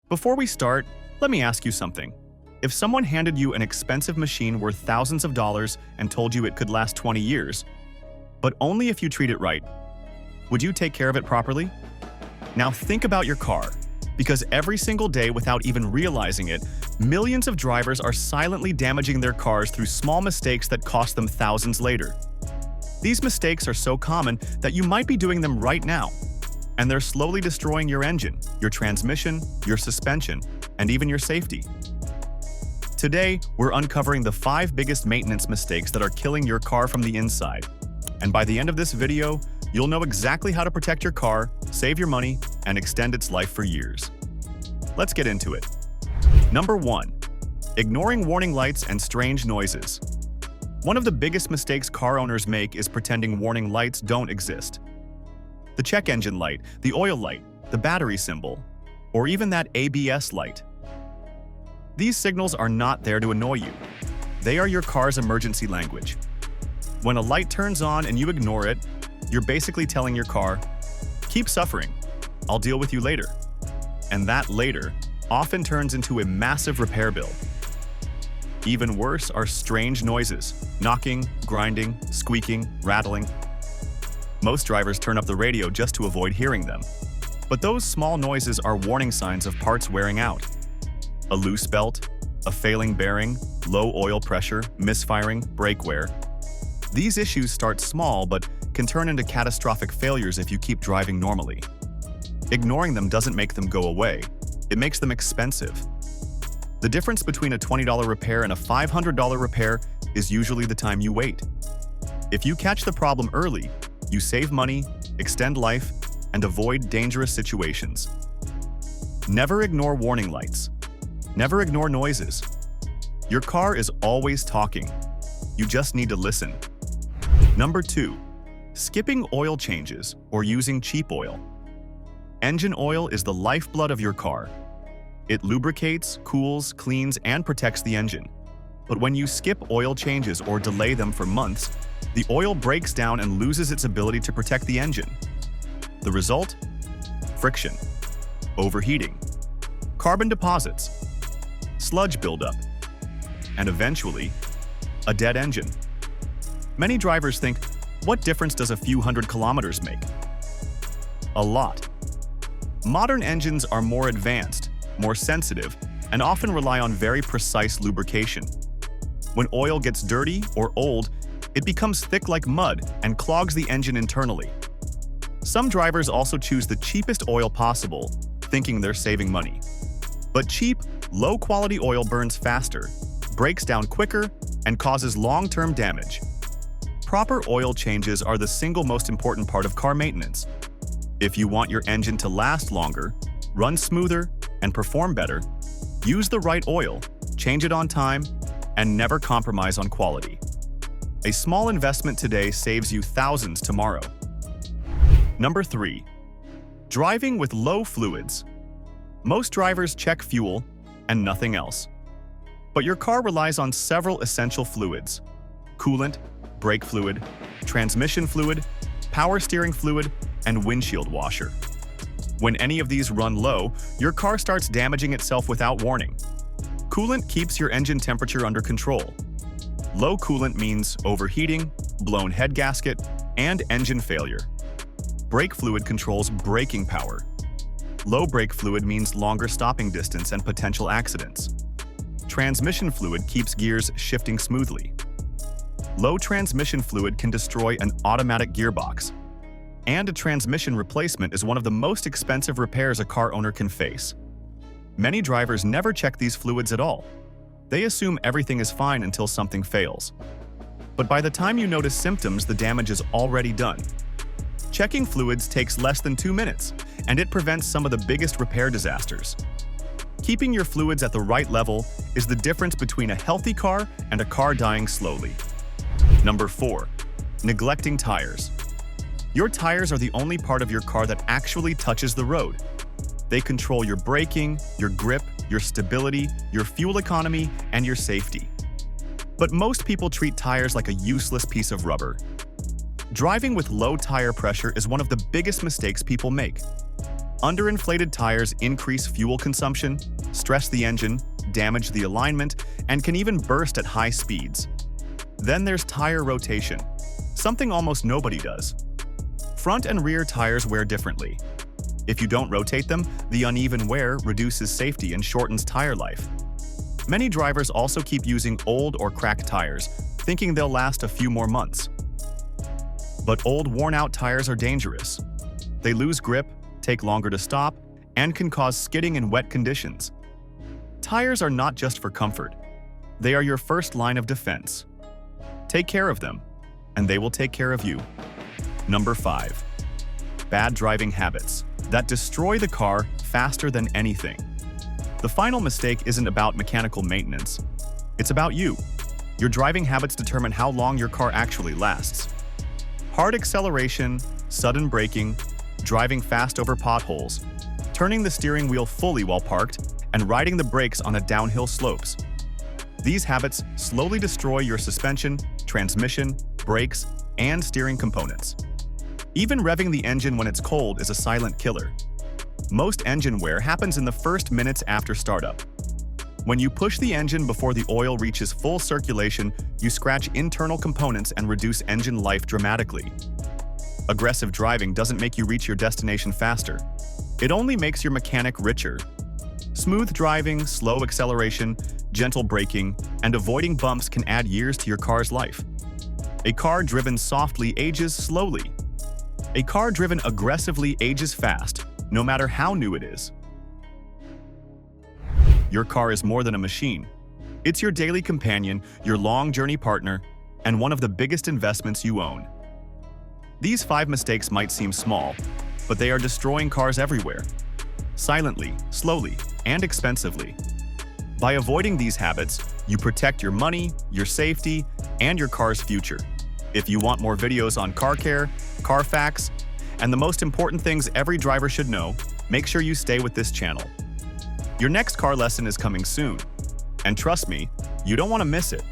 Before we start, let me ask you something. If someone handed you an expensive machine worth thousands of dollars and told you it could last 20 years, but only if you treat it right, would you take care of it properly? Now think about your car, because every single day, without even realizing it, millions of drivers are silently damaging their cars through small mistakes that cost them thousands later. These mistakes are so common that you might be doing them right now, and they're slowly destroying your engine, your transmission, your suspension, and even your safety. Today, we're uncovering the 5 biggest maintenance mistakes that are killing your car from the inside. And by the end of this video, you'll know exactly how to protect your car, save your money, and extend its life for years. Let's get into it. Number 1. Ignoring warning lights and strange noises. One of the biggest mistakes car owners make is pretending warning lights don't exist. The check engine light, the oil light, the battery symbol, or even that ABS light. These signals are not there to annoy you. They are your car's emergency language. When a light turns on and you ignore it, you're basically telling your car, "Keep suffering, I'll deal with you later." And that later often turns into a massive repair bill. Even worse are strange noises: knocking, grinding, squeaking, rattling. Most drivers turn up the radio just to avoid hearing them. But those small noises are warning signs of parts wearing out. A loose belt, a failing bearing, low oil pressure, misfiring, brake wear. These issues start small but can turn into catastrophic failures if you keep driving normally. Ignoring them doesn't make them go away, it makes them expensive. The difference between a $20 repair and a $500 repair is usually the time you wait. If you catch the problem early, you save money, extend life, and avoid dangerous situations. Never ignore warning lights. Never ignore noises. Your car is always talking. You just need to listen. Number 2. Skipping oil changes or using cheap oil. Engine oil is the lifeblood of your car. It lubricates, cools, cleans, and protects the engine. But when you skip oil changes or delay them for months, the oil breaks down and loses its ability to protect the engine. The result? Friction, overheating, carbon deposits, sludge buildup, and eventually, a dead engine. Many drivers think, what difference does a few hundred kilometers make? A lot. Modern engines are more advanced, more sensitive, and often rely on very precise lubrication. When oil gets dirty or old, it becomes thick like mud and clogs the engine internally. Some drivers also choose the cheapest oil possible, thinking they're saving money. But cheap, low-quality oil burns faster, breaks down quicker, and causes long-term damage. Proper oil changes are the single most important part of car maintenance. If you want your engine to last longer, run smoother, and perform better, use the right oil, change it on time, and never compromise on quality. A small investment today saves you thousands tomorrow. Number 3. Driving with low fluids. Most drivers check fuel and nothing else. But your car relies on several essential fluids: coolant, brake fluid, transmission fluid, power steering fluid, and windshield washer. When any of these run low, your car starts damaging itself without warning. Coolant keeps your engine temperature under control. Low coolant means overheating, blown head gasket, and engine failure. Brake fluid controls braking power. Low brake fluid means longer stopping distance and potential accidents. Transmission fluid keeps gears shifting smoothly. Low transmission fluid can destroy an automatic gearbox. And a transmission replacement is one of the most expensive repairs a car owner can face. Many drivers never check these fluids at all. They assume everything is fine until something fails. But by the time you notice symptoms, the damage is already done. Checking fluids takes less than 2 minutes, and it prevents some of the biggest repair disasters. Keeping your fluids at the right level is the difference between a healthy car and a car dying slowly. Number 4. Neglecting tires. Your tires are the only part of your car that actually touches the road. They control your braking, your grip, your stability, your fuel economy, and your safety. But most people treat tires like a useless piece of rubber. Driving with low tire pressure is one of the biggest mistakes people make. Underinflated tires increase fuel consumption, stress the engine, damage the alignment, and can even burst at high speeds. Then there's tire rotation, something almost nobody does. Front and rear tires wear differently. If you don't rotate them, the uneven wear reduces safety and shortens tire life. Many drivers also keep using old or cracked tires, thinking they'll last a few more months. But old, worn-out tires are dangerous. They lose grip, take longer to stop, and can cause skidding in wet conditions. Tires are not just for comfort. They are your first line of defense. Take care of them, and they will take care of you. Number 5. Bad driving habits that destroy the car faster than anything. The final mistake isn't about mechanical maintenance. It's about you. Your driving habits determine how long your car actually lasts. Hard acceleration, sudden braking, driving fast over potholes, turning the steering wheel fully while parked, and riding the brakes on downhill slopes. These habits slowly destroy your suspension, transmission, brakes, and steering components. Even revving the engine when it's cold is a silent killer. Most engine wear happens in the first minutes after startup. When you push the engine before the oil reaches full circulation, you scratch internal components and reduce engine life dramatically. Aggressive driving doesn't make you reach your destination faster. It only makes your mechanic richer. Smooth driving, slow acceleration, gentle braking, and avoiding bumps can add years to your car's life. A car driven softly ages slowly. A car driven aggressively ages fast, no matter how new it is. Your car is more than a machine. It's your daily companion, your long journey partner, and one of the biggest investments you own. These 5 mistakes might seem small, but they are destroying cars everywhere. Silently, slowly, and expensively. By avoiding these habits, you protect your money, your safety, and your car's future. If you want more videos on car care, Carfax, and the most important things every driver should know, make sure you stay with this channel. Your next car lesson is coming soon. And trust me, you don't want to miss it.